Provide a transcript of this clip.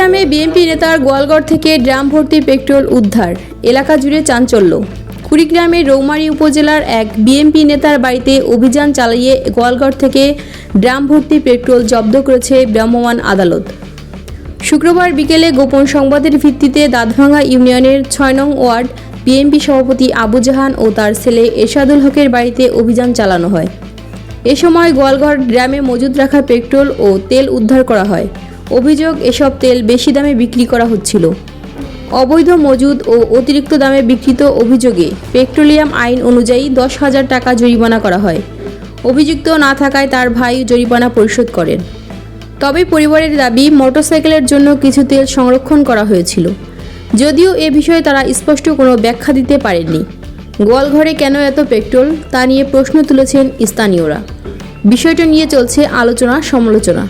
কুড়িগ্রামে BNP নেতার গোয়ালঘর থেকে drum ভর্তি পেট্রোল উদ্ধার, এলাকা জুড়ে চাঞ্চল্য। কুড়িগ্রামের রৌমারী উপজেলার এক বিএনপি নেতার বাড়িতে অভিযান চালিয়ে গোয়ালঘর থেকে ড্রাম ভর্তি পেট্রোল জব্দ করেছে ভ্রাম্যমাণ আদালত। শুক্রবার বিকেলে গোপন সংবাদের ভিত্তিতে দাঁতভাঙ্গা ইউনিয়নের ৬ নং ওয়ার্ড বিএনপি সভাপতি আবু জাহান ও তার ছেলে এরশাদুল হকের বাড়িতে অভিযান চালানো হয়। এ সময় গোয়ালঘর ড্রামে মজুদ রাখা পেট্রোল ও তেল উদ্ধার করা হয়। অভিযোগ, এসব তেল বেশি দামে বিক্রি করা হচ্ছিল। অবৈধ মজুদ ও অতিরিক্ত দামে বিক্রিত অভিযোগে পেট্রোলিয়াম আইন অনুযায়ী ১০,০০০ টাকা জরিমানা করা হয়। অভিযুক্ত না থাকায় তার ভাই জরিমানা পরিশোধ করেন। তবে পরিবারের দাবি, মোটরসাইকেলের জন্য কিছু তেল সংরক্ষণ করা হয়েছিল, যদিও এ বিষয়ে তারা স্পষ্ট কোনো ব্যাখ্যা দিতে পারেননি। গোয়ালঘরে কেন এত পেট্রোল, তা নিয়ে প্রশ্ন তুলেছেন স্থানীয়রা। বিষয়টি নিয়ে চলছে আলোচনা সমালোচনা।